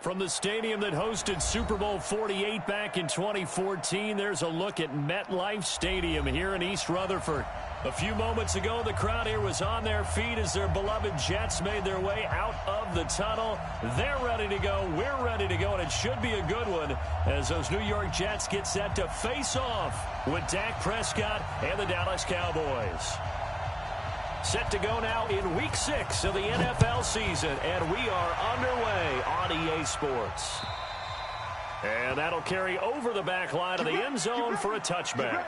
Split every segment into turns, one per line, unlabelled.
From the stadium that hosted Super Bowl 48 back in 2014, there's a look at MetLife Stadium here in East Rutherford. A few moments ago, the crowd here was on their feet as their beloved Jets made their way out of the tunnel. They're ready to go. We're ready to go, and it should be a good one as those New York Jets get set to face off with Dak Prescott and the Dallas Cowboys. Set to go now in Week 6 of the NFL season, and we are underway on EA Sports. And that'll carry over the back line of the end zone for a touchback.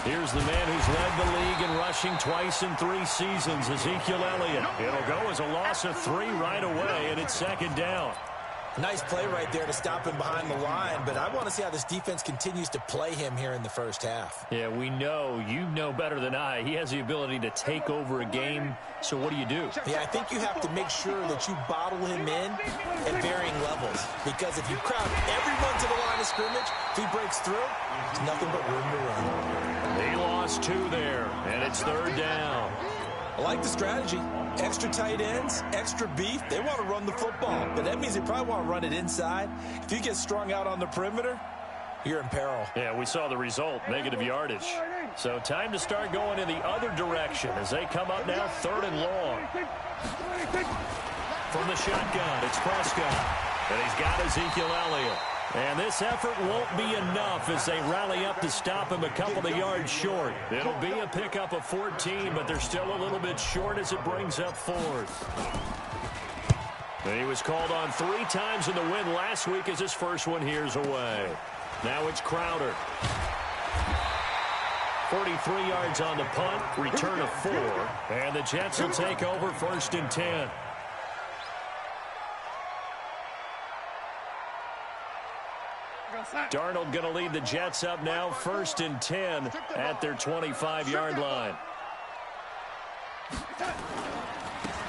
Here's the man who's led the league in rushing twice in 3 seasons, Ezekiel Elliott. It'll go as a loss of 3 right away, and it's second down.
Nice play right there to stop him behind the line, but I want to see how this defense continues to play him here in the first half.
Yeah, we know. You know better than I. He has the ability to take over a game, so what do you do?
Yeah, I think you have to make sure that you bottle him in at varying levels, because if you crowd everyone to the line of scrimmage, if he breaks through, there's nothing but room to run.
He lost 2 there, and it's third down.
I like the strategy. Extra tight ends, extra beef. They want to run the football, but that means they probably want to run it inside. If you get strung out on the perimeter, you're in peril.
Yeah, we saw the result, negative yardage. So time to start going in the other direction as they come up now, third and long. From the shotgun, it's Prescott, and he's got Ezekiel Elliott. And this effort won't be enough as they rally up to stop him a couple of yards short. It'll be a pickup of 14, but they're still a little bit short as it brings up 4th. And he was called on 3 times in the win last week as his first one here's away. Now it's Crowder. 43 yards on the punt, return of 4. And the Jets will take over 1st and 10. Darnold going to lead the Jets up now, 1st and 10 at their 25-yard line.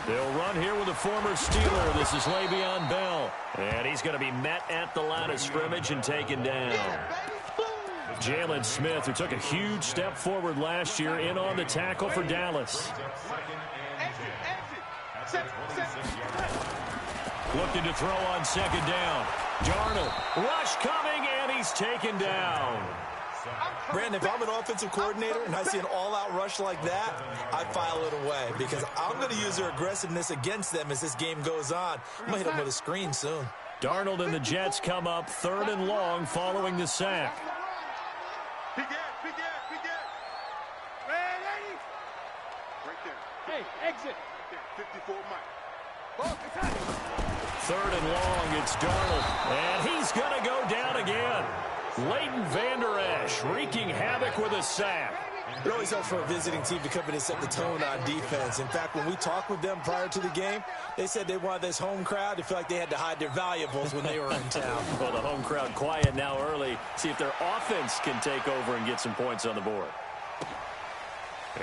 They'll run here with a former Steeler. This is Le'Veon Bell. And he's going to be met at the line of scrimmage and taken down. Jalen Smith, who took a huge step forward last year, in on the tackle for Dallas. Looking to throw on 2nd down. Darnold, rush coming, and he's taken down.
Brandon, if I'm an offensive coordinator and I see an all-out rush like that, I file it away because I'm going to use their aggressiveness against them as this game goes on. I'm going to hit them with a screen soon.
Darnold and the Jets come up 3rd and long following the sack.
Hey, exit. 54 Mike.
3rd and long, it's Darnold, and he's going to go down again. Leighton Vander Esch wreaking havoc with a sack.
It always helps for a visiting team to come in and set the tone on defense. In fact, when we talked with them prior to the game, they said they wanted this home crowd to feel like they had to hide their valuables when they were in town.
Well, the home crowd quiet now early. See if their offense can take over and get some points on the board.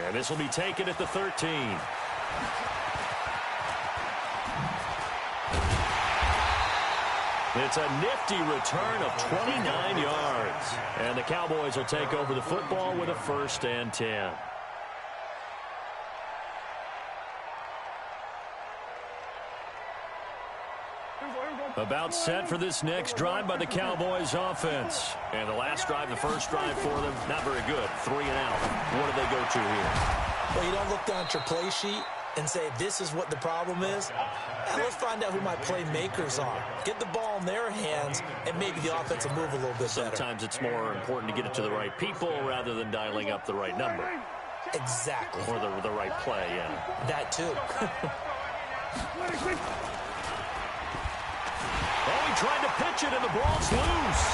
And this will be taken at the 13. It's a nifty return of 29 yards. And the Cowboys will take over the football with a 1st and 10. About set for this next drive by the Cowboys offense. And the last drive, the first drive for them, not very good. 3 and out. What do they go to here?
Well, you don't look down at your play sheet and say, this is what the problem is. Now, let's find out who my playmakers are. Get the ball in their hands, and maybe the offense will move a little bit better.
Sometimes it's more important to get it to the right people rather than dialing up the right number.
Exactly.
Or the right play, yeah.
That, too.
Oh, he tried to pitch it, and the ball's loose.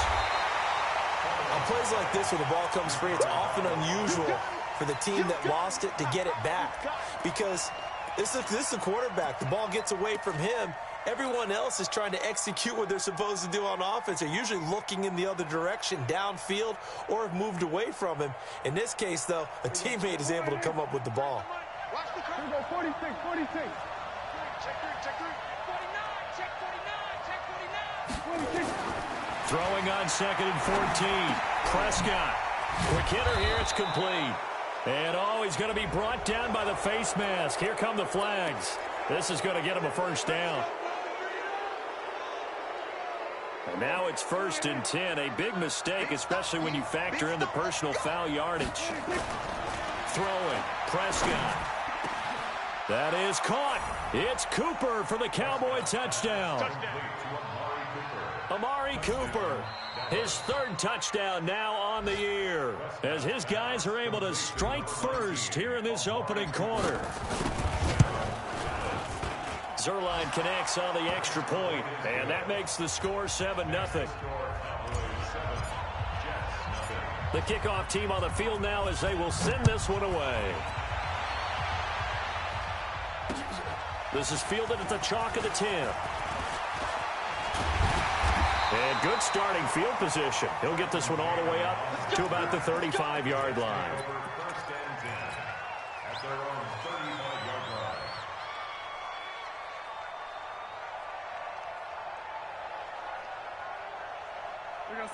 On plays like this where the ball comes free, it's often unusual for the team that lost it to get it back. Because this is the quarterback. The ball gets away from him, Everyone else is trying to execute what they're supposed to do on offense. They're usually looking in the other direction, downfield, or have moved away from him. In this case, though, a teammate is able to come up with the ball.
Watch the here we go, 46, 46. Check 3, check 3.
49, check 49, check 49.
46.
Throwing on 2nd and 14. Prescott. Quick hitter here. It's complete. And, he's going to be brought down by the face mask. Here come the flags. This is going to get him a first down. And now it's 1st and 10. A big mistake, especially when you factor in the personal foul yardage. Throwing. Prescott. That is caught. It's Cooper for the Cowboy touchdown. Amari Cooper, his 3rd touchdown now on the year, as his guys are able to strike first here in this opening quarter. Zerline connects on the extra point, and that makes the score 7-0. The kickoff team on the field now as they will send this one away. This is fielded at the chalk of the 10. And good starting field position. He'll get this one all the way up to about the 35-yard line.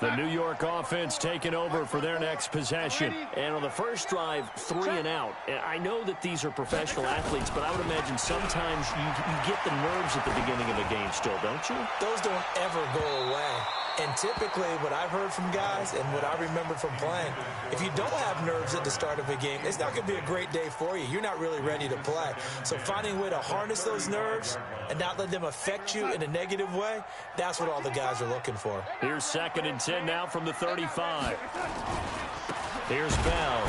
The New York offense taking over for their next possession. And on the first drive, 3 and out. And I know that these are professional athletes, but I would imagine sometimes you get the nerves at the beginning of a game still, don't you?
Those don't ever go away. And typically, what I've heard from guys and what I remember from playing, if you don't have nerves at the start of a game, it's not going to be a great day for you. You're not really ready to play. So finding a way to harness those nerves and not let them affect you in a negative way, that's what all the guys are looking for.
Here's 2nd and 10 now from the 35. Here's Bell.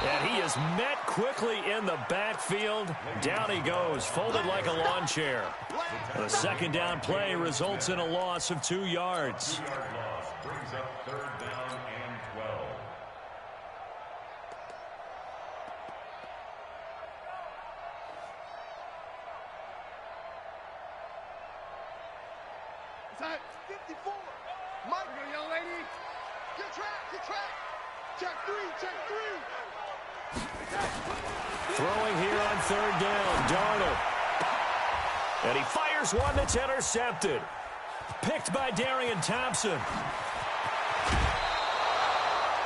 And he is met quickly in the backfield. Down he goes, folded like a lawn chair. The 2nd down play results in a loss of 2 yards.
Brings up 3rd down and 12.
It's at 54. Mike, young lady. Get track, get track. Check 3, check 3.
Throwing here on 3rd down, Darnold. And he fires one that's intercepted. Picked by Darian Thompson.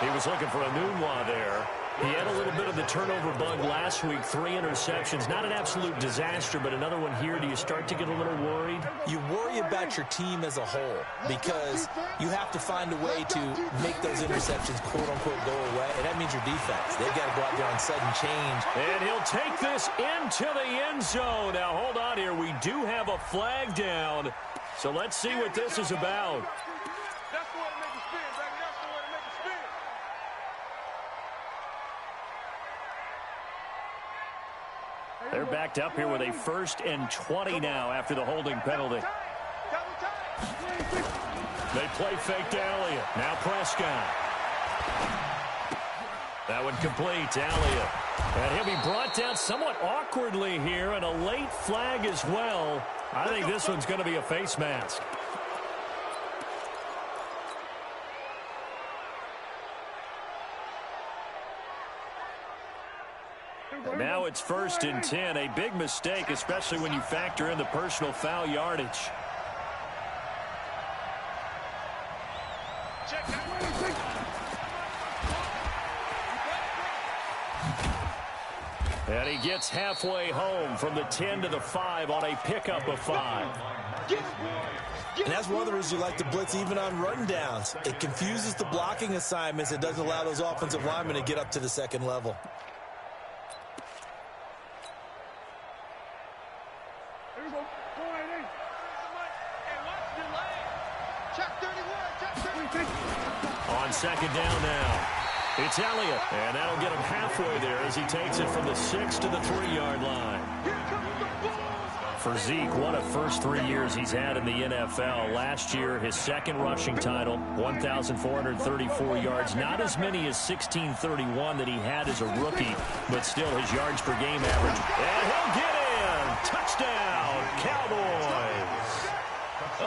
He was looking for a Nunwa there. He had a little bit of the turnover bug last week, 3 interceptions. Not an absolute disaster, but another one here. Do you start to get a little worried?
You worry about your team as a whole because you have to find a way to make those interceptions, quote-unquote, go away, and that means your defense. They've got to go out there on sudden change.
And he'll take this into the end zone. Now, hold on here. We do have a flag down, so let's see what this is about.
That's the way to make it spin, baby. That's the way to make it spin.
They're backed up here with a 1st and 20 now after the holding penalty. They play fake to Elliott. Now Prescott. That one complete to Elliott. And he'll be brought down somewhat awkwardly here, and a late flag as well. I think this one's going to be a face mask. And now it's 1st and 10. A big mistake, especially when you factor in the personal foul yardage. And he gets halfway home from the 10 to the 5 on a pickup of 5.
And that's one of the reasons you like to blitz even on rundowns. It confuses the blocking assignments. It doesn't allow those offensive linemen to get up to the 2nd level.
On 2nd down now. It's Elliott, and that'll get him halfway there as he takes it from the 6 to the 3-yard line. For Zeke, what a first 3 years he's had in the NFL. Last year, his 2nd rushing title, 1,434 yards. Not as many as 1,631 that he had as a rookie, but still his yards per game average. And he'll get in. Touchdown, Cowboys.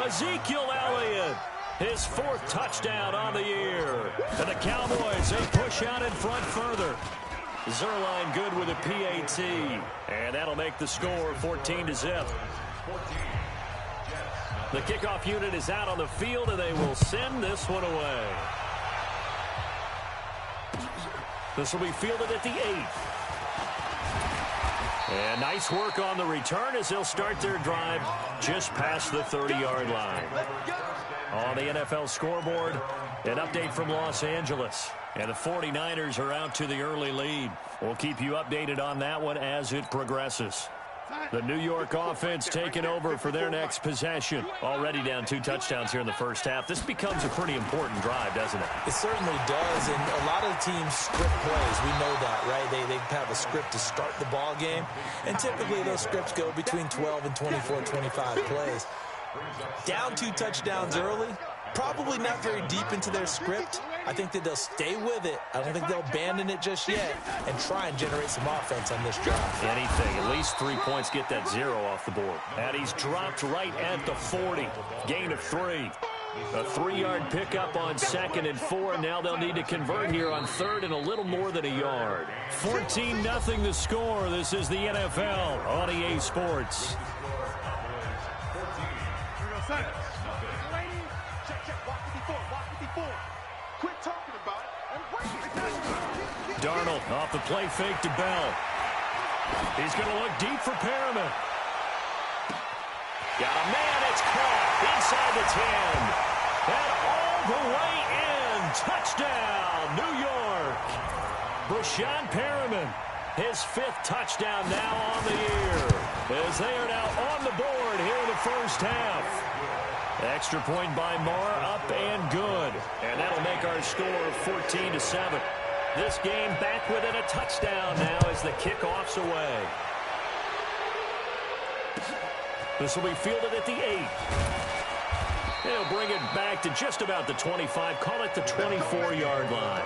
Ezekiel Elliott, his 4th touchdown on the year. And the Cowboys, they push out in front further. Zerline good with a PAT. And that'll make the score 14-0. The kickoff unit is out on the field, and they will send this one away. This will be fielded at the 8th. And nice work on the return as they'll start their drive just past the 30-yard line. On the NFL scoreboard, an update from Los Angeles. And the 49ers are out to the early lead. We'll keep you updated on that one as it progresses. The New York offense taking over for their next possession. Already down 2 touchdowns here in the first half. This becomes a pretty important drive, doesn't it?
It certainly does, and a lot of the teams script plays. We know that, right? They have a script to start the ball game, and typically those scripts go between 12 and 24, 25 plays. Down 2 touchdowns early, probably not very deep into their script. I think that they'll stay with it. I don't think they'll abandon it just yet and try and generate some offense on this drive.
Anything. At least 3 points, get that 0 off the board. And he's dropped right at the 40. Gain of 3. A 3-yard pickup on 2nd and 4. Now they'll need to convert here on 3rd and a little more than a yard. 14-0 the score. This is the NFL on EA Sports. Darnold off the play fake to Bell. He's going to look deep for Perriman. Got a man, it's caught inside the 10. And all the way in. Touchdown, New York. Brashad Perriman, his 5th touchdown now on the year. As they are now on the board here in the first half. Extra point by Marr, up and good. And that'll make our score 14-7. This game back within a touchdown now as the kickoff's away. This will be fielded at the 8. They'll bring it back to just about the 25. Call it the 24-yard line.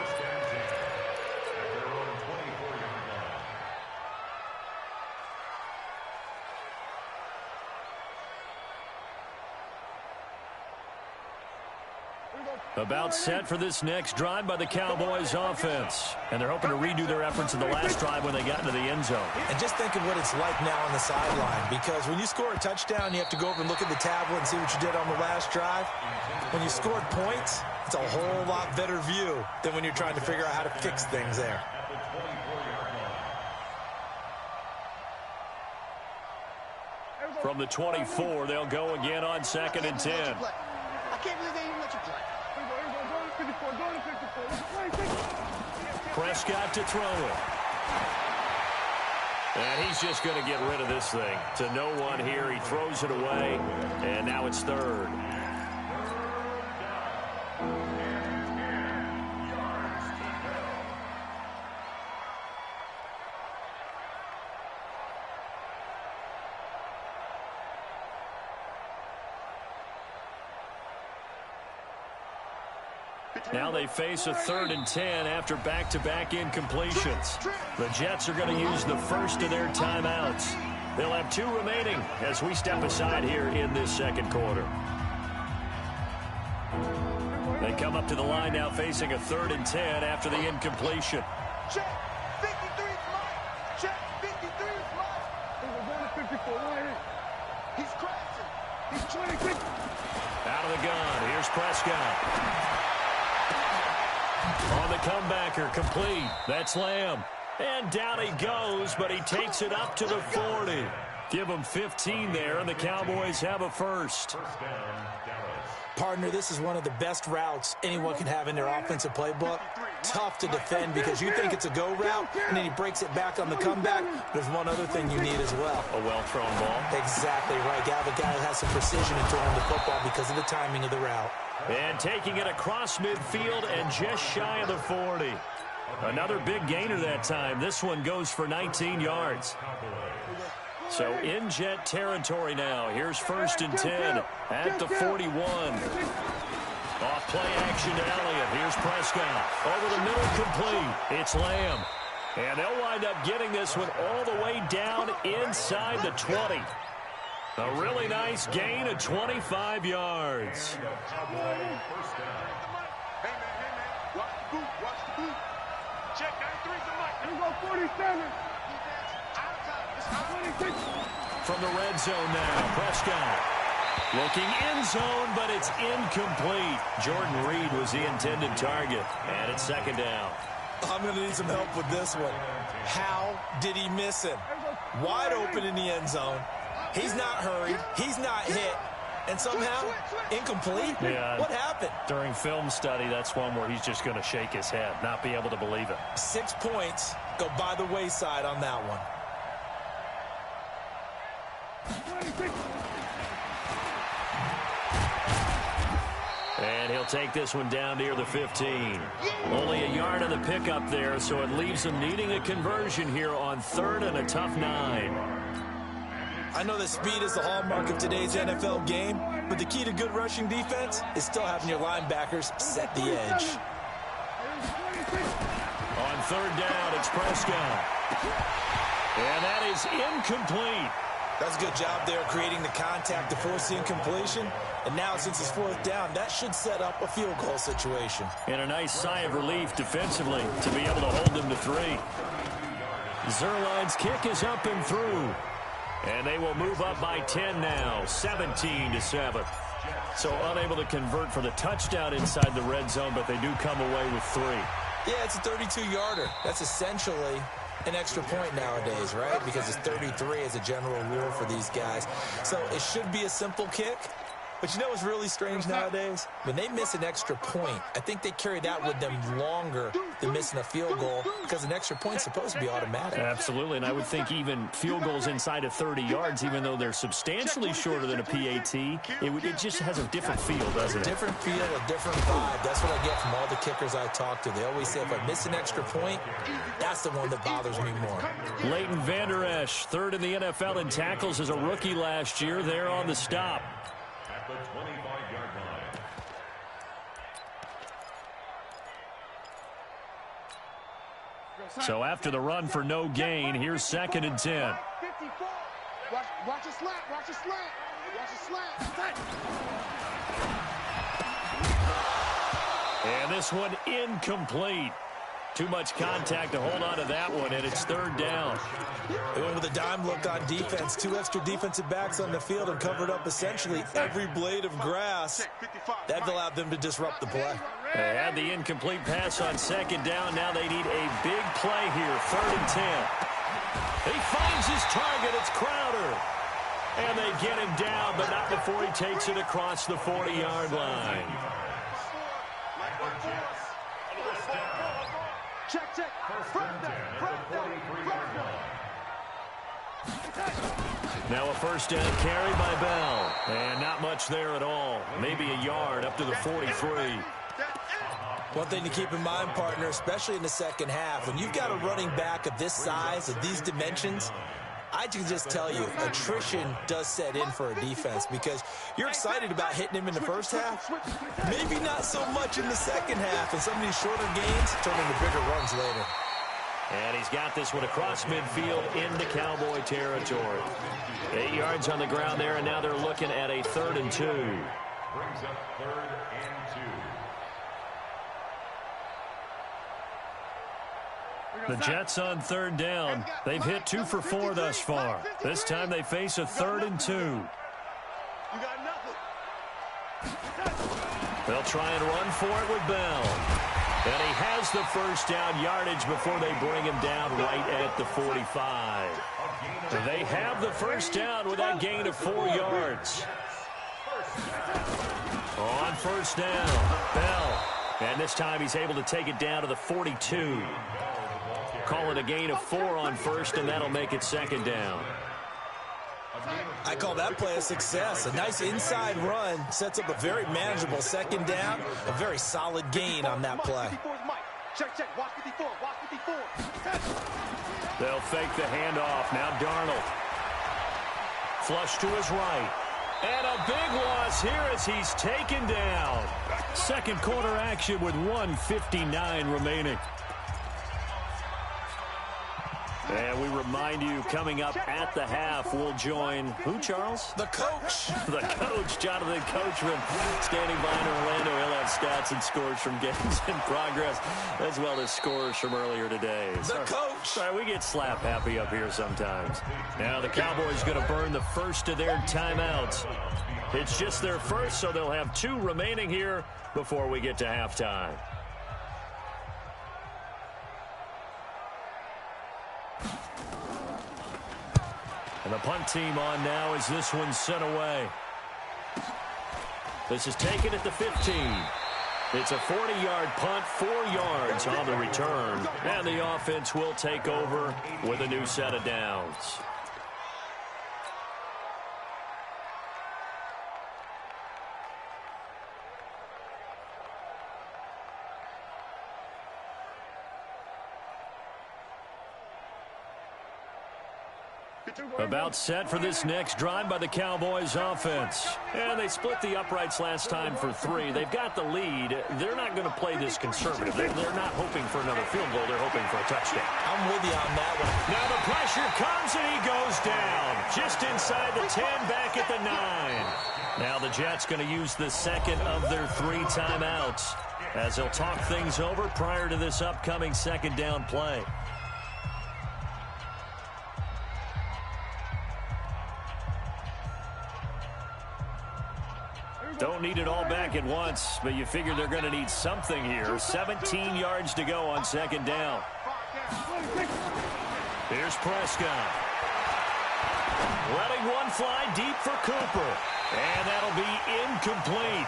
About set for this next drive by the Cowboys offense. And they're hoping to redo their efforts in the last drive when they got into the end zone.
And just think of what it's like now on the sideline, because when you score a touchdown, you have to go over and look at the tablet and see what you did on the last drive. When you scored points, it's a whole lot better view than when you're trying to figure out how to fix things there.
From the 24, they'll go again on 2nd and 10.
I can't believe they even let you play.
Prescott to throw it. And he's just going to get rid of this thing. To no one here, he throws it away. And now it's 3rd. Now they face a 3rd and 10 after back-to-back incompletions. The Jets are going to use the first of their timeouts. They'll have 2 remaining as we step aside here in this second quarter. They come up to the line now facing a 3rd and 10 after the incompletion.
Check. 53 is mine. Check. 53 is mine. We're going to 54 right here. He's crashing. He's 26.
Out of the gun. Here's Prescott. On the comebacker, complete. That's Lamb. And down he goes, but he takes it up to the 40. Give him 15 there, and the Cowboys have a first.
Partner, this is one of the best routes anyone can have in their offensive playbook. Tough to defend because you think it's a go route, and then he breaks it back on the comeback. There's one other thing you need as well.
A well-thrown ball.
Exactly right. You have a guy who has some precision in throwing the football because of the timing of the route.
And taking it across midfield and just shy of the 40. Another big gainer that time. This one goes for 19 yards. So in Jet territory now. Here's 1st and 10 at the 41. Off play action to Elliott. Here's Prescott. Over the middle, complete. It's Lamb. And they'll wind up getting this one all the way down inside the 20. A really nice gain of 25 yards.
Hey, man. Watch the boot. Check 93's the mic. Here we go, 47.
From the red zone now, Prescott. Looking end zone, but it's incomplete. Jordan Reed was the intended target, and it's second down.
I'm going to need some help with this one. How did he miss him? Wide open in the end zone. He's not hurried. He's not hit. And somehow, incomplete?
Yeah.
What happened?
During film study, that's one where he's just going to shake his head, not be able to believe it.
6 points go by the wayside on that one.
And he'll take this one down near the 15. Only a yard of the pickup there, so it leaves him needing a conversion here on 3rd and a tough 9.
I know that speed is the hallmark of today's NFL game, but the key to good rushing defense is still having your linebackers set the edge.
On 3rd down, it's Prescott. And that is incomplete.
That's a good job there creating the contact to force the incompletion. And now, since it's 4th down, that should set up a field goal situation.
And a nice sigh of relief defensively to be able to hold them to 3. Zerline's kick is up and through. And they will move up by 10 now, 17-7. So unable to convert for the touchdown inside the red zone, but they do come away with 3.
Yeah, it's a 32-yarder. That's essentially an extra point nowadays, right? Because it's 33 as a general rule for these guys. So it should be a simple kick. But you know what's really strange nowadays? When they miss an extra point, I think they carry that with them longer than missing a field goal because an extra point's supposed to be automatic.
Absolutely, and I would think even field goals inside of 30 yards, even though they're substantially shorter than a PAT, it just has a different feel, doesn't it?
Different feel, a different vibe. That's what I get from all the kickers I talk to. They always say if I miss an extra point, that's the one that bothers me more.
Leighton Vander Esch, 3rd in the NFL in tackles as a rookie last year, there on the stop.
At the 25-yard line.
So after the run for no gain, here's 2nd and 10.
54. Watch a slant. Watch a slant.
And this one incomplete. Too much contact to hold on to that one, and it's 3rd down.
They went with a dime look on defense. 2 extra defensive backs on the field and covered up essentially every blade of grass. That allowed them to disrupt the play.
They had the incomplete pass on 2nd down. Now they need a big play here, 3rd and 10. He finds his target. It's Crowder. And they get him down, but not before he takes it across the 40-yard line.
Check.
Now a 1st down carry by Bell. And not much there at all. Maybe a yard up to the 43.
One thing to keep in mind, partner, especially in the second half, when you've got a running back of this size, of these dimensions, I can just tell you, attrition does set in for a defense because you're excited about hitting him in the first half. Maybe not so much in the second half, and some of these shorter gains turn into bigger runs later.
And he's got this one across midfield into Cowboy territory. 8 yards on the ground there, and now they're looking at a 3rd and 2.
Brings up 3rd and 2.
The Jets on 3rd down. They've hit 2 for 4 thus far. This time they face a 3rd and 2.
You got nothing.
They'll try and run for it with Bell. And he has the 1st down yardage before they bring him down right at the 45. They have the 1st down with that gain of 4 yards. On 1st down, Bell. And this time he's able to take it down to the 42. Call it a gain of 4 on 1st, and that'll make it 2nd down.
I call that play a success. A nice inside run sets up a very manageable 2nd down. A very solid gain on that play.
Check. Watch 54.
They'll fake the handoff. Now Darnold. Flush to his right. And a big loss here as he's taken down. 2nd quarter action with 1:59 remaining. And we remind you, coming up at the half, we'll join who, Charles?
The coach.
The coach, Jonathan Coachman, standing by in Orlando. He'll have stats and scores from games in progress, as well as scores from earlier today.
The coach.
Sorry, we get slap happy up here sometimes. Now the Cowboys going to burn the first of their timeouts. It's just their first, so they'll have 2 remaining here before we get to halftime. And the punt team on now as this one's sent away. This is taken at the 15. It's a 40-yard punt, 4 yards on the return. And the offense will take over with a new set of downs. About set for this next drive by the Cowboys offense. And they split the uprights last time for 3. They've got the lead. They're not going to play this conservative. They're not hoping for another field goal. They're hoping for a touchdown.
I'm with you on that one.
Now the pressure comes and he goes down. Just inside the 10, back at the 9. Now the Jets going to use the second of their 3 timeouts as they'll talk things over prior to this upcoming second down play. Don't need it all back at once, but you figure they're going to need something here. 17 yards to go on second down. Here's Prescott. Letting one fly deep for Cooper. And that'll be incomplete.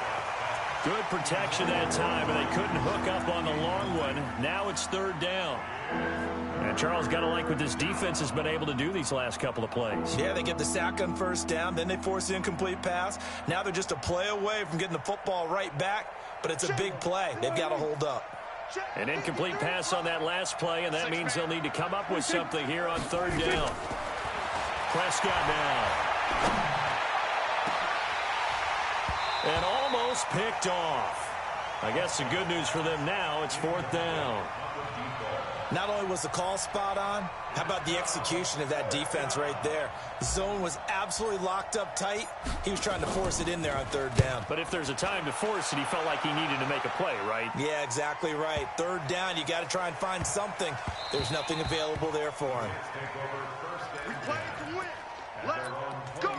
Good protection that time, and they couldn't hook up on the long one. Now it's 3rd down. And Charles, got to like what this defense has been able to do these last couple of plays.
Yeah, they get the sack on 1st down, then they force the incomplete pass. Now they're just a play away from getting the football right back, but it's a big play. They've got to hold up.
An incomplete pass on that last play, and that means they'll need to come up with something here on 3rd down. Prescott now. And almost picked off. I guess the good news for them now, it's 4th down.
Not only was the call spot on, how about the execution of that defense right there? The zone was absolutely locked up tight. He was trying to force it in there on 3rd down.
But if there's a time to force it, he felt like he needed to make a play, right?
Yeah, exactly right. 3rd down, you got to try and find something. There's nothing available there for him.
We play to win. Let's go.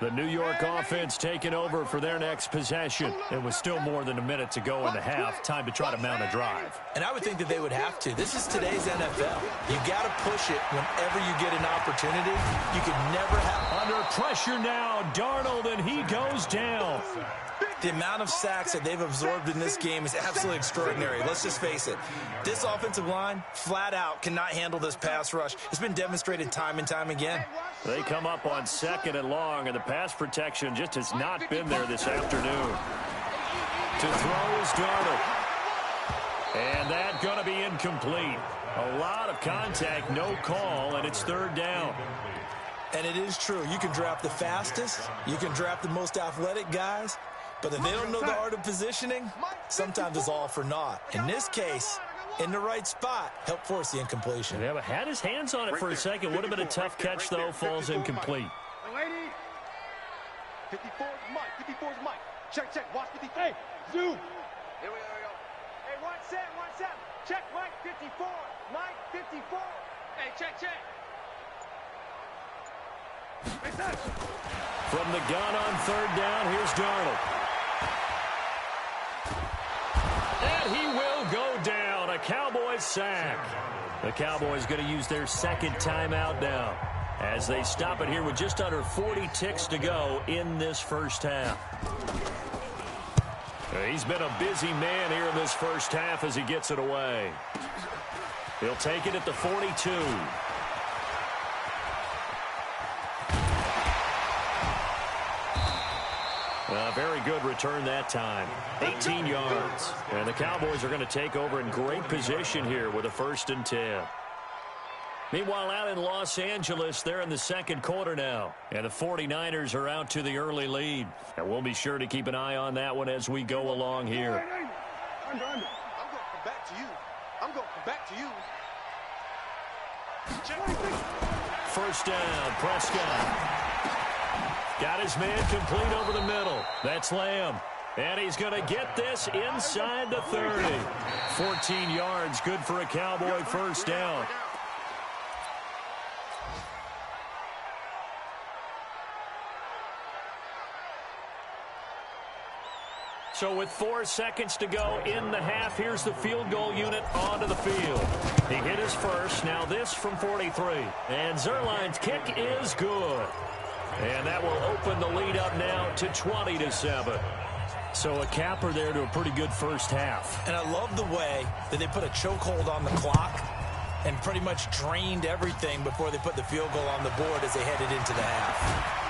The New York offense taking over for their next possession. It was still more than a minute to go in the half. Time to try to mount a drive.
And I would think that they would have to. This is today's NFL. You got to push it whenever you get an opportunity. You could never have...
Under pressure now, Darnold, and he goes down.
The amount of sacks that they've absorbed in this game is absolutely extraordinary. Let's just face it. This offensive line, flat out, cannot handle this pass rush. It's been demonstrated time and time again.
They come up on 2nd and long, and the pass protection just has not been there this afternoon. To throw is Darnold. And that's going to be incomplete. A lot of contact, no call, and it's 3rd down.
And it is true. You can draft the fastest. You can draft the most athletic guys. But if they don't know the art of positioning, sometimes it's all for naught. In this case, in the right spot, help force the incompletion.
Yeah, but had his hands on it for a second. Would have been a tough catch, though. Falls incomplete.
54 is Mike. 54 is Mike. Check. Watch 54. Hey, zoom. Here we go. Hey, 1 set. Check, Mike. 54. Mike, 54. Hey, check.
From the gun on 3rd down, here's Darnold. And he will go down. A Cowboys sack. The Cowboys going to use their 2nd timeout now as they stop it here with just under 40 ticks to go in this first half. He's been a busy man here in this first half as he gets it away. He'll take it at the 42. Very good return that time. 18 yards. And the Cowboys are going to take over in great position here with a 1st and 10. Meanwhile, out in Los Angeles, they're in the 2nd quarter now. And the 49ers are out to the early lead. And we'll be sure to keep an eye on that one as we go along here.
I'm going to come back to you. I'm going to come back to you.
First down, Prescott. Got his man complete over the middle. That's Lamb. And he's going to get this inside the 30. 14 yards, good for a Cowboy first down. So with 4 seconds to go in the half, here's the field goal unit onto the field. He hit his first. Now this from 43. And Zuerlein's kick is good. And that will open the lead up now to 20-7. So a capper there to a pretty good first half.
And I love the way that they put a chokehold on the clock and pretty much drained everything before they put the field goal on the board as they headed into the half.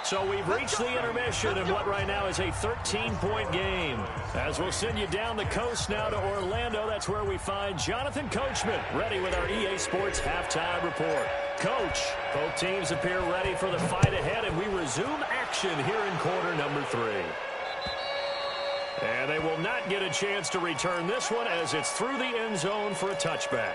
So we've reached the intermission in what right now is a 13-point game. As we'll send you down the coast now to Orlando, that's where we find Jonathan Coachman ready with our EA Sports halftime report. Coach, both teams appear ready for the fight ahead, and we resume action here in quarter number 3. And they will not get a chance to return this one as it's through the end zone for a touchback.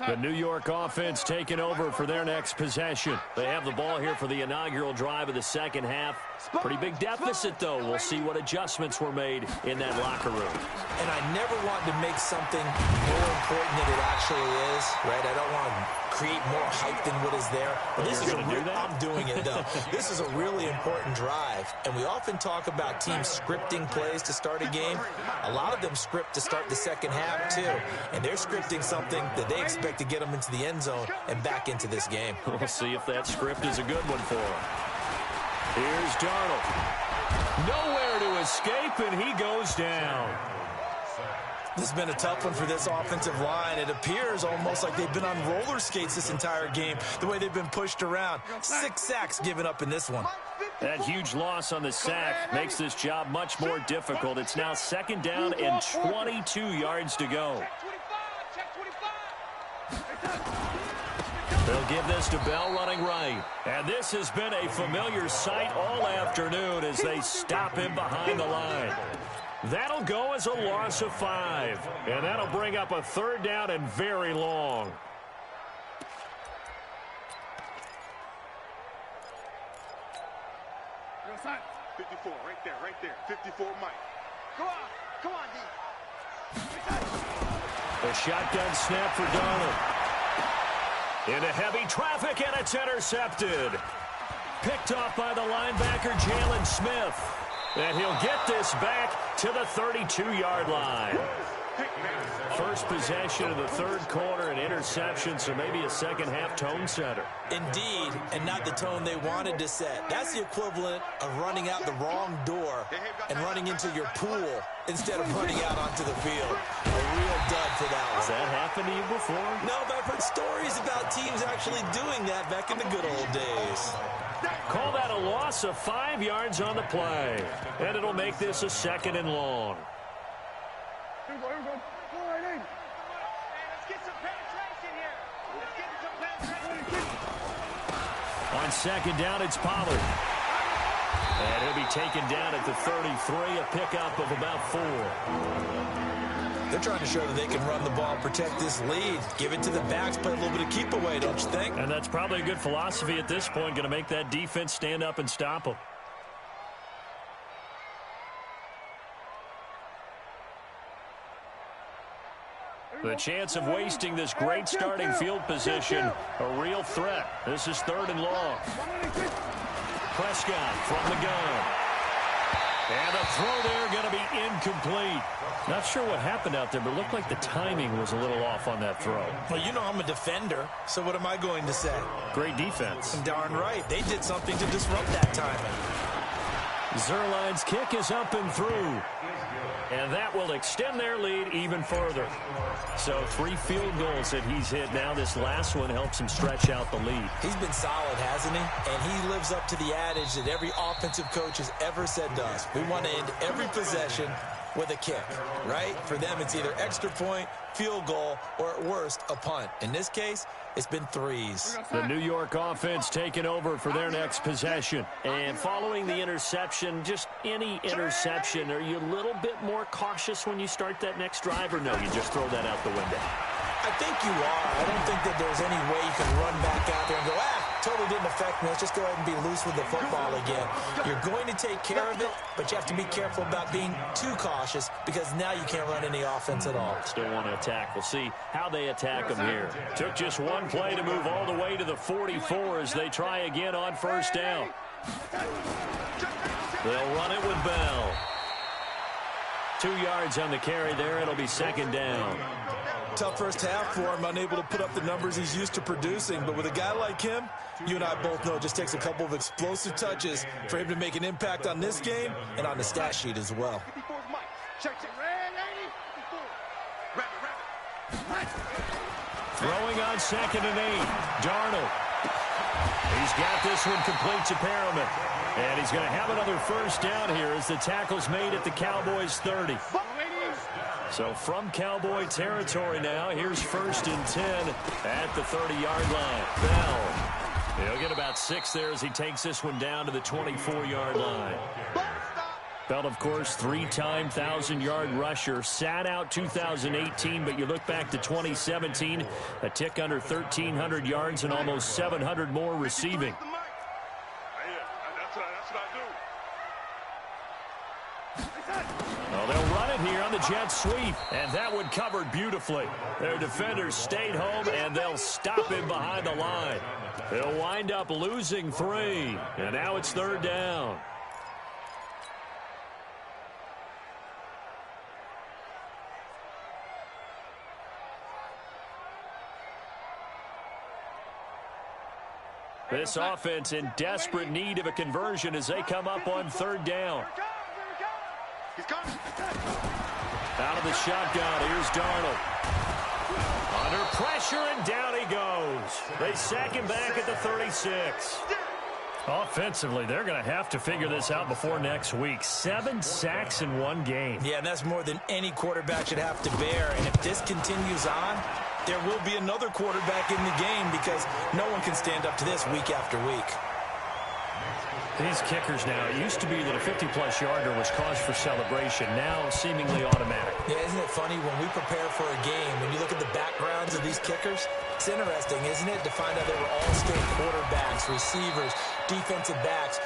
The New York offense taking over for their next possession. They have the ball here for the inaugural drive of the second half. Pretty big deficit, though. We'll see what adjustments were made in that locker room.
And I never want to make something more important than it actually is, right? I don't want to create more hype than what is there. But this is I'm doing it, though. This is a really important drive. And we often talk about teams scripting plays to start a game. A lot of them script to start the second half, too. And they're scripting something that they expect to get them into the end zone and back into this game.
We'll see if that script is a good one for them. Here's Darnold. Nowhere to escape, and he goes down.
This has been a tough one for this offensive line. It appears almost like they've been on roller skates this entire game, the way they've been pushed around. 6 sacks given up in this one.
That huge loss on the sack makes this job much more difficult. It's now second down and 22 yards to go. They'll give this to Bell running right. And this has been a familiar sight all afternoon as they stop him behind the line. That'll go as a loss of 5. And that'll bring up a third down and very long.
Yo, son. 54, right there. 54, Mike. Come on, D.
The shotgun snap for Darnold. Into heavy traffic, and it's intercepted. Picked off by the linebacker, Jalen Smith. And he'll get this back to the 32-yard line. First possession of the third quarter, an interception, so maybe a second-half tone setter.
Indeed, and not the tone they wanted to set. That's the equivalent of running out the wrong door and running into your pool instead of running out onto the field. A real dud for that one.
Has that happened to you before?
No, but I've heard stories about teams actually doing that back in the good old days.
Call that a loss of 5 yards on the play. And it'll make this a second and long.
Here we go. Go right in. Let's get some penetration here. Let's get some penetration.
On second down, it's Pollard. And he'll be taken down at the 33, a pickup of about 4.
They're trying to show that they can run the ball, protect this lead, give it to the backs, play a little bit of keep away, don't you think?
And that's probably a good philosophy at this point, going to make that defense stand up and stop them. The chance of wasting this great starting field position, a real threat. This is third and long. Prescott from the gun. And a throw there going to be incomplete. Not sure what happened out there, but it looked like the timing was a little off on that throw.
Well, you know I'm a defender, so what am I going to say?
Great defense.
Darn right. They did something to disrupt that timing.
Zuerlein's kick is up and through. And that will extend their lead even further. So 3 field goals that he's hit now. This last one helps him stretch out the lead.
He's been solid, hasn't he? And he lives up to the adage that every offensive coach has ever said to us. We want to end every possession with a kick, right? For them, it's either extra point, field goal, or at worst, a punt. In this case, it's been threes.
The New York offense taking over for their next possession. And following the interception, just any interception, are you a little bit more cautious when you start that next drive, or no, you just throw that out the window?
I think you are. I don't think that there's any way you can run back out there and go, totally didn't affect me. Let's just go ahead and be loose with the football again. You're going to take care of it, but you have to be careful about being too cautious because now you can't run any offense at all.
Still want to attack. We'll see how they attack them here. Took just one play to move all the way to the 44 as they try again on first down. They'll run it with Bell. 2 yards on the carry there. It'll be second down.
Tough first half for him, unable to put up the numbers he's used to producing. But with a guy like him, you and I both know it just takes a couple of explosive touches for him to make an impact on this game and on the stat sheet as well.
Throwing on 2nd and 8. Darnold. He's got this one complete to Perriman. And he's going to have another first down here as the tackle's made at the Cowboys' 30. So from Cowboy territory now, here's 1st and 10 at the 30-yard line. Bell. He'll get about 6 there as he takes this one down to the 24-yard line. Bell, of course, 3-time 1,000-yard rusher. Sat out 2018, but you look back to 2017, a tick under 1,300 yards and almost 700 more receiving. Well, they'll run it here on the jet sweep, and that one covered beautifully. Their defenders stayed home, and they'll stop him behind the line. They'll wind up losing 3, and now it's 3rd down. This offense in desperate need of a conversion as they come up on 3rd down. Out of the shotgun, here's Darnold. Under pressure, and down he goes. They sack him back at the 36. Offensively, they're going to have to figure this out before next week. 7 sacks in one game.
Yeah, and that's more than any quarterback should have to bear. And if this continues on, there will be another quarterback in the game because no one can stand up to this week after week.
These kickers now, it used to be that a 50-plus yarder was cause for celebration. Now seemingly automatic.
Yeah, isn't it funny when we prepare for a game, when you look at the backgrounds of these kickers, it's interesting, isn't it, to find out they were all-state quarterbacks, receivers, defensive backs,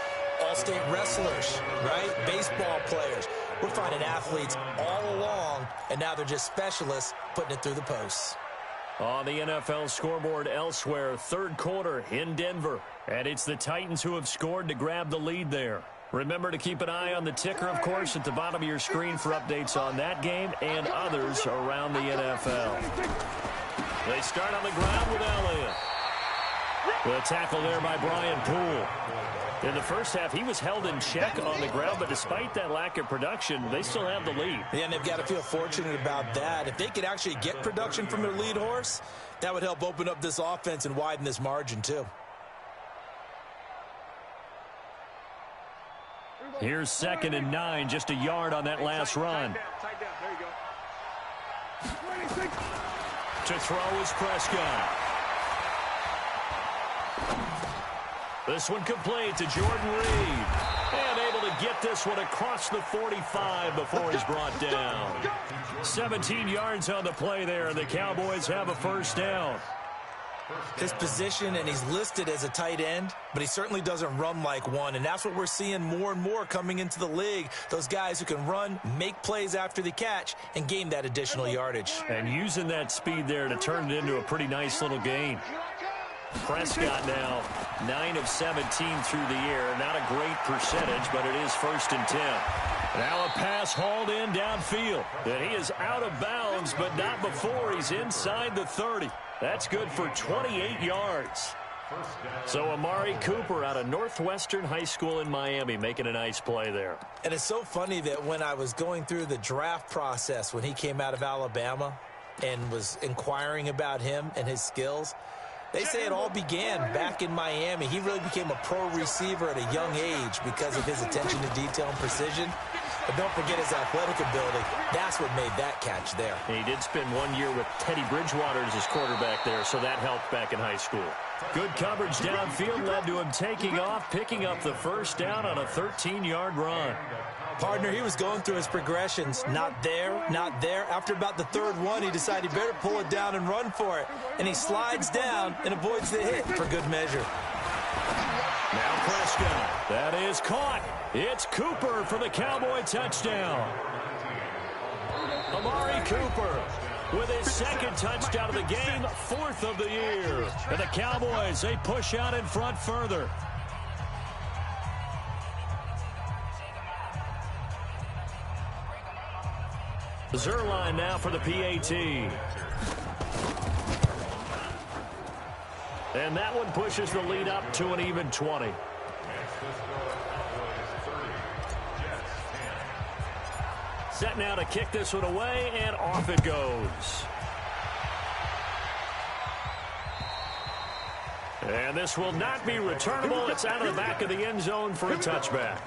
all-state wrestlers, right? Baseball players. We're finding athletes all along, and now they're just specialists putting it through the posts.
On the NFL scoreboard elsewhere, 3rd quarter in Denver. And it's the Titans who have scored to grab the lead there. Remember to keep an eye on the ticker, of course, at the bottom of your screen for updates on that game and others around the NFL. They start on the ground with Elliott. The tackle there by Brian Poole. In the first half, he was held in check on the ground, but despite that lack of production, they still have the lead.
Yeah, and they've got to feel fortunate about that. If they could actually get production from their lead horse, that would help open up this offense and widen this margin, too.
Here's 2nd and 9, just a yard on that last run. To throw is Prescott. This one complete to Jordan Reed. And able to get this one across the 45 before he's brought down. 17 yards on the play there, and the Cowboys have a first down.
His position, and he's listed as a tight end, but he certainly doesn't run like one, and that's what we're seeing more and more coming into the league. Those guys who can run, make plays after the catch, and gain that additional yardage.
And using that speed there to turn it into a pretty nice little gain. Prescott now 9 of 17 through the air. Not a great percentage, but it is 1st and 10. Now a pass hauled in downfield. And he is out of bounds, but not before he's inside the 30. That's good for 28 yards. So Amari Cooper out of Northwestern High School in Miami making a nice play there.
And it's so funny that when I was going through the draft process when he came out of Alabama and was inquiring about him and his skills, they say it all began back in Miami. He really became a pro receiver at a young age because of his attention to detail and precision. But don't forget his athletic ability. That's what made that catch there.
He did spend 1 year with Teddy Bridgewater as his quarterback there, so that helped back in high school. Good coverage downfield led to him taking off, picking up the first down on a 13-yard run.
Partner, he was going through his progressions. Not there, not there. After about the third one, he decided he better pull it down and run for it. And he slides down and avoids the hit for good measure.
Now Prescott. That is caught. It's Cooper for the Cowboy touchdown. Amari Cooper with his second touchdown of the game, fourth of the year. And the Cowboys, they push out in front further. Zerline now for the PAT. And that one pushes the lead up to an even 20. Set now to kick this one away, and off it goes. And this will not be returnable. It's out of the back of the end zone for a touchback.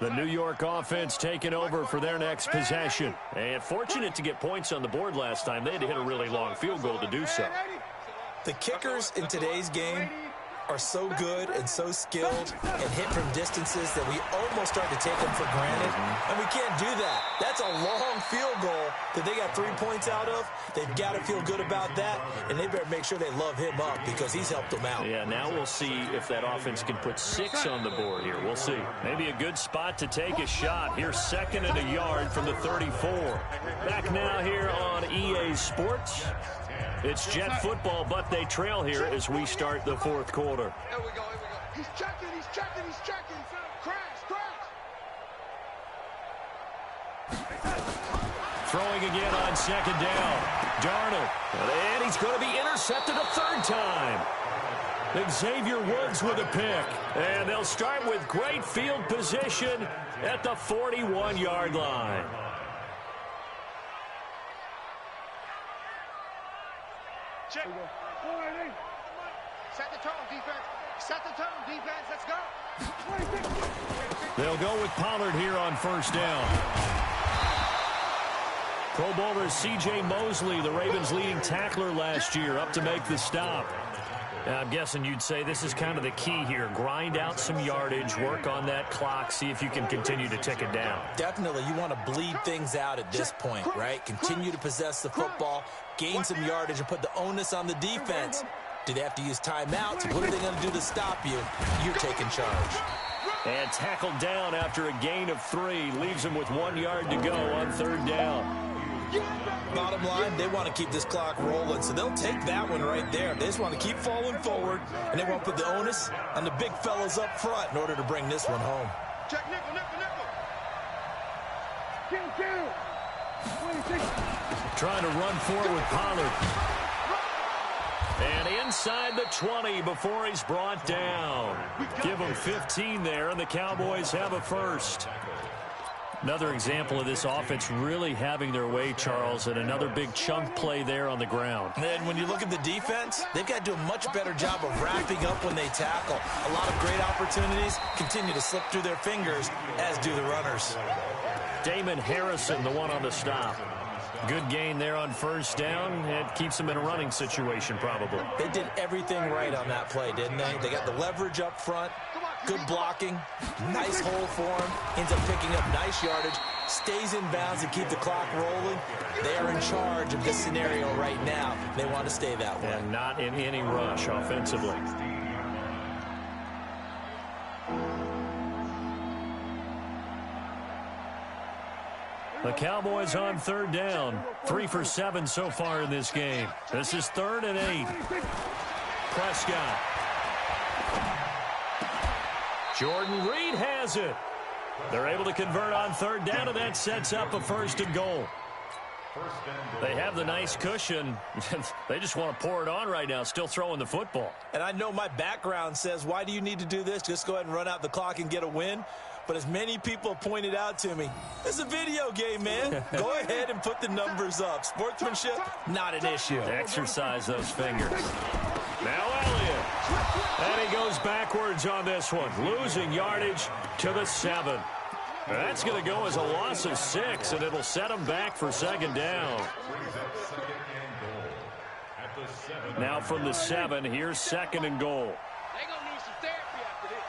The New York offense taking over for their next possession. And fortunate to get points on the board last time. They had to hit a really long field goal to do so.
The kickers in today's game are so good and so skilled and hit from distances that we almost start to take them for granted. And we can't do that. That's a long field goal that they got 3 points out of. They've got to feel good about that, and they better make sure they love him up because he's helped them out.
Yeah, now we'll see if that offense can put 6 on the board here. We'll see. Maybe a good spot to take a shot. Here's 2nd and a yard from the 34. Back now here on EA Sports. It's Jet football, but they trail here as we start the fourth quarter.
Here we go, here we go. He's checking, he's checking, he's checking. Crash, crash.
Throwing again on 2nd down. Darnold. And he's going to be intercepted a third time. Xavier Woods with a pick. And they'll start with great field position at the 41-yard line.
Check. Set the tone, defense. Set the tone, defense. Let's go.
They'll go with Pollard here on 1st down. Pro Bowler C.J. Mosley, the Ravens' leading tackler last year, up to make the stop. Now, I'm guessing you'd say this is kind of the key here. Grind out some yardage, work on that clock, see if you can continue to tick it down.
Definitely, you want to bleed things out at this point, right? Continue to possess the football, gain some yardage, and put the onus on the defense. Do they have to use timeouts? What are they going to do to stop you? You're taking charge.
And tackled down after a gain of 3. Leaves him with 1 yard to go on 3rd down.
Bottom line, they want to keep this clock rolling, so they'll take that one right there. They just want to keep falling forward, and they want to put the onus on the big fellas up front in order to bring this one home.
Check nickel, nickel, nickel. Kill.
Trying to run forward with Pollard. And inside the 20 before he's brought down. Give him 15 there, and the Cowboys have a first. Another example of this offense really having their way, Charles, and another big chunk play there on the ground.
And when you look at the defense, they've got to do a much better job of wrapping up when they tackle. A lot of great opportunities continue to slip through their fingers, as do the runners.
Damon Harrison, the one on the stop. Good gain there on 1st down. It keeps them in a running situation, probably.
They did everything right on that play, didn't they? They got the leverage up front, good blocking, nice hole for him, ends up picking up nice yardage, stays in bounds and keep the clock rolling. They are in charge of this scenario right now. They want to stay that way.
And not in any rush offensively. The Cowboys on 3rd down. 3 for 7 so far in this game. This is 3rd and 8. Prescott. Jordan Reed has it. They're able to convert on 3rd down, and that sets up a 1st and goal. They have the nice cushion. They just want to pour it on right now, still throwing the football.
And I know my background says, why do you need to do this? Just go ahead and run out the clock and get a win. But as many people pointed out to me, it's a video game, man. Go ahead and put the numbers up. Sportsmanship, not an issue.
Exercise those fingers. Now Elliott. And he goes backwards on this one, losing yardage to the 7. That's going to go as a loss of 6, and it'll set him back for second down. Now from the 7, here's second and goal.
They're going to need some therapy after this.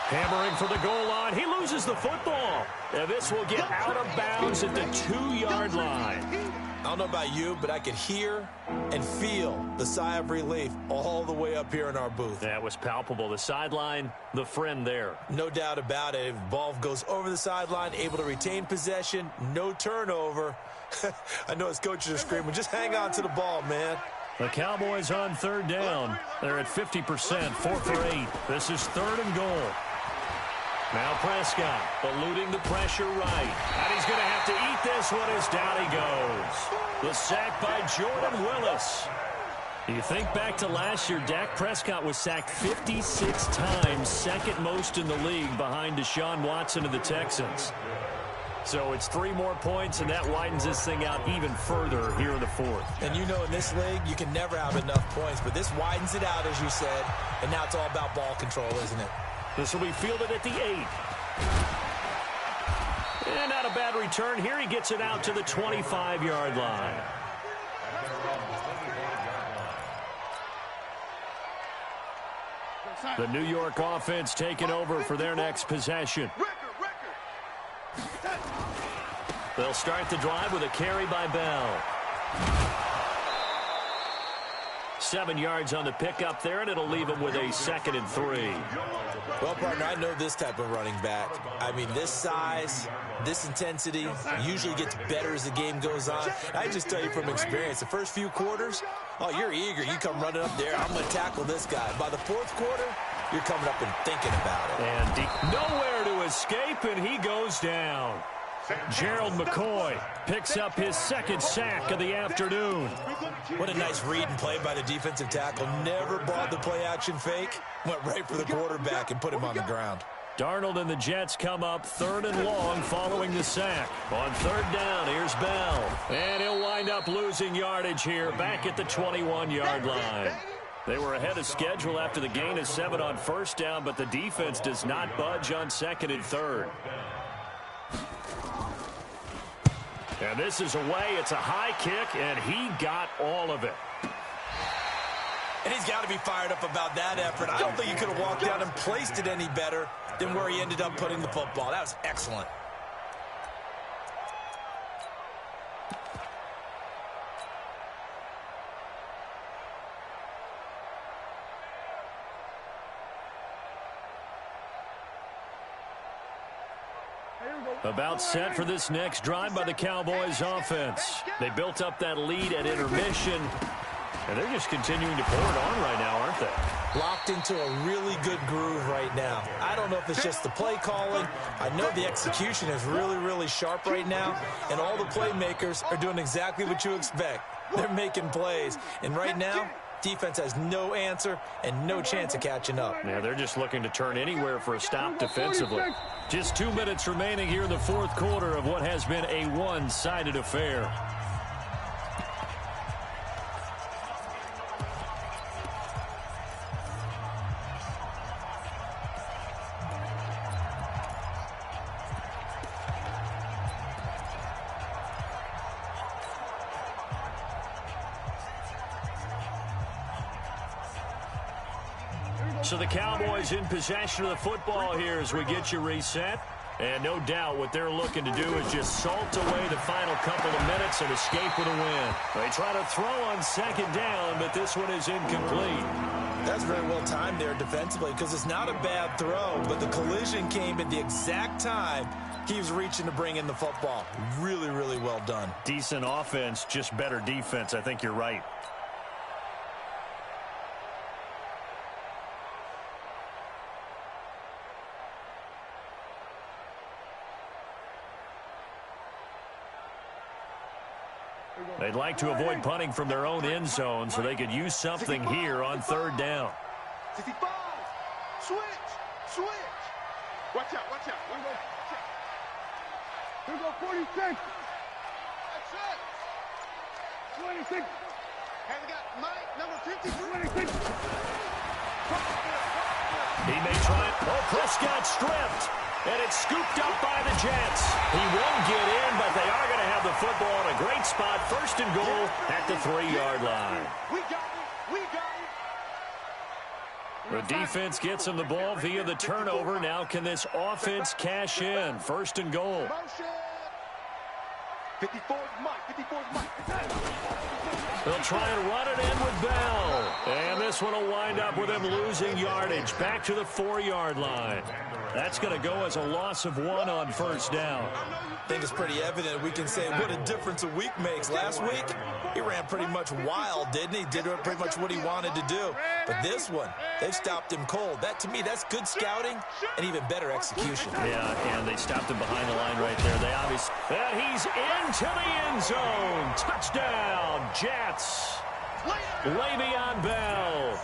Hammering for the goal line. He loses the football. And this will get out of bounds at the 2-yard line.
I don't know about you, but I could hear and feel the sigh of relief all the way up here in our booth.
That was palpable. The sideline, the friend there.
No doubt about it. If the ball goes over the sideline, able to retain possession, no turnover. I know his coaches are screaming, just hang on to the ball, man.
The Cowboys on third down. They're at 50%, 4 for 8. This is third and goal. Now Prescott eluding the pressure right. And he's going to have to eat this one as down he goes. The sack by Jordan Willis. You think back to last year, Dak Prescott was sacked 56 times, second most in the league behind Deshaun Watson of the Texans. So it's 3 more points, and that widens this thing out even further here in the 4th.
And you know in this league, you can never have enough points, but this widens it out, as you said, and now it's all about ball control, isn't it?
This will be fielded at the 8. And not a bad return here. He gets it out to the 25-yard line. The New York offense taking over for their next possession. They'll start the drive with a carry by Bell. 7 yards on the pickup there, and it'll leave him with a 2nd and 3.
Well, partner, I know this type of running back. I mean, this size, this intensity usually gets better as the game goes on. I just tell you from experience, the first few quarters, oh, you're eager. You come running up there, I'm going to tackle this guy. By the 4th quarter, you're coming up and thinking about it.
And nowhere to escape, and he goes down. Gerald McCoy picks up his 2nd sack of the afternoon.
What a nice read and play by the defensive tackle. Never bought the play-action fake. Went right for the quarterback and put him on the ground.
Darnold and the Jets come up 3rd and long following the sack. On 3rd down, here's Bell. And he'll wind up losing yardage here back at the 21-yard line. They were ahead of schedule after the gain of 7 on 1st down, but the defense does not budge on 2nd and 3rd. And this is away. It's a high kick, and he got all of it.
And he's got to be fired up about that effort. I don't think he could have walked down and placed it any better than where he ended up putting the football. That was excellent.
About set for this next drive by the Cowboys offense. They built up that lead at intermission, and they're just continuing to pour it on right now, aren't they?
Locked into a really good groove right now. I don't know if it's just the play calling. I know the execution is really, really sharp right now, and all the playmakers are doing exactly what you expect. They're making plays, and right now, defense has no answer and no chance of catching up.
Yeah, they're just looking to turn anywhere for a stop defensively. Just 2 minutes remaining here in the 4th quarter of what has been a one-sided affair. So the Cowboys in possession of the football here as we get you reset. And no doubt what they're looking to do is just salt away the final couple of minutes and escape with a win. They try to throw on 2nd down, but this one is incomplete.
That's very well timed there defensively because it's not a bad throw, but the collision came at the exact time he was reaching to bring in the football. Really, really well done.
Decent offense, just better defense. I think you're right. They'd like to avoid punting from their own end zone so they could use something here on third down.
65. Switch. Watch out. Here we go, 46. That's it. 26. Hey, we got Mike, number 53. 26.
He may try it. Oh, Prescott stripped. And it's scooped up by the Jets. He won't get in, but they are going to have the football in a great spot. First and goal at the 3-yard line.
We got it.
The defense gets him the ball via the turnover. Now can this offense cash in? First and goal.
54's Mike.
They'll try and run it in with Bell. And this one will wind up with him losing yardage. Back to the 4-yard line. That's going to go as a loss of 1 on first down.
I think it's pretty evident we can say what a difference a week makes. Last week, he ran pretty much wild, didn't he? Did pretty much what he wanted to do. But this one, they've stopped him cold. That, to me, that's good scouting and even better execution.
Yeah, and they stopped him behind the line right there. They obviously... And he's into the end zone. Touchdown, Jets. Le'Veon Bell.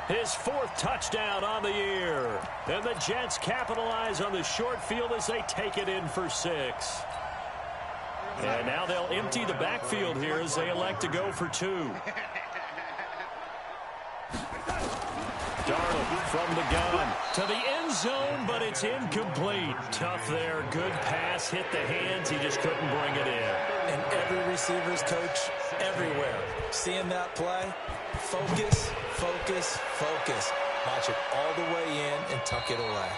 His 4th touchdown on the year. And the Jets capitalize on the short field as they take it in for 6. And now they'll empty the backfield here as they elect to go for 2. Darnold from the gun to the end zone, but it's incomplete. Tough there. Good pass. Hit the hands. He just couldn't bring it in.
And every receiver's coach everywhere. Seeing that play, focus. Watch it all the way in and tuck it away.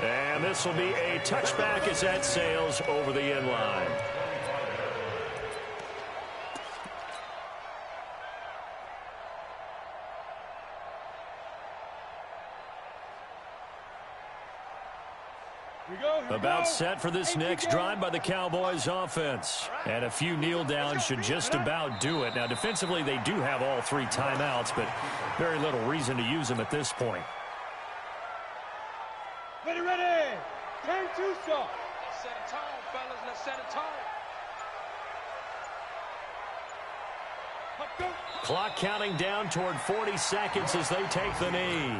And this will be a touchback as that sails over the end line. About set for this next drive by the Cowboys offense. And a few kneel downs should just about do it. Now, defensively, they do have all 3 timeouts, but very little reason to use them at this point.
Ready. 10 2 stop.
Let's set a tone, fellas. Let's set a tone.
Clock counting down toward 40 seconds as they take the knee.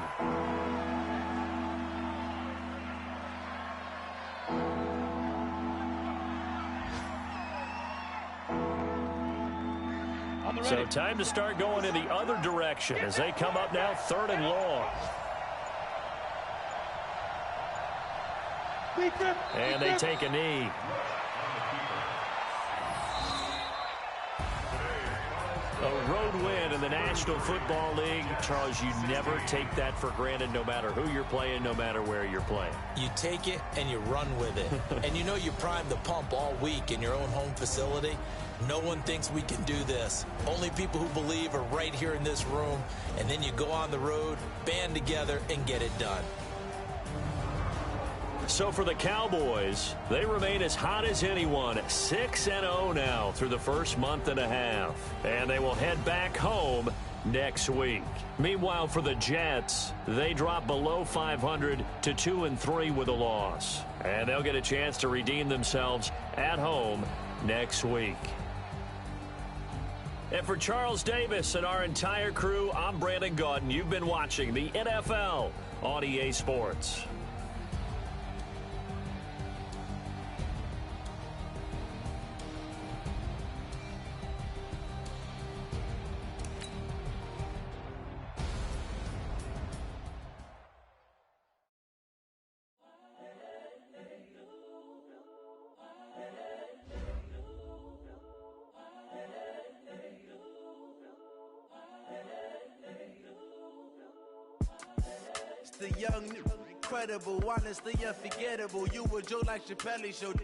So time to start going in the other direction as they come up now 3rd and long. And they take a knee. A road win in the National Football League. Charles, you never take that for granted no matter who you're playing, no matter where you're playing.
You take it and you run with it. And you know you primed the pump all week in your own home facility. No one thinks we can do this. Only people who believe are right here in this room. And then you go on the road, band together, and get it done.
So for the Cowboys, they remain as hot as anyone, 6-0 now through the first month and a half. And they will head back home next week. Meanwhile, for the Jets, they drop below 500 to 2-3 with a loss. And they'll get a chance to redeem themselves at home next week. And for Charles Davis and our entire crew, I'm Brandon Gaudin. You've been watching the NFL on EA Sports.
The young, incredible, honestly unforgettable. You were Joe like Chappelle showed.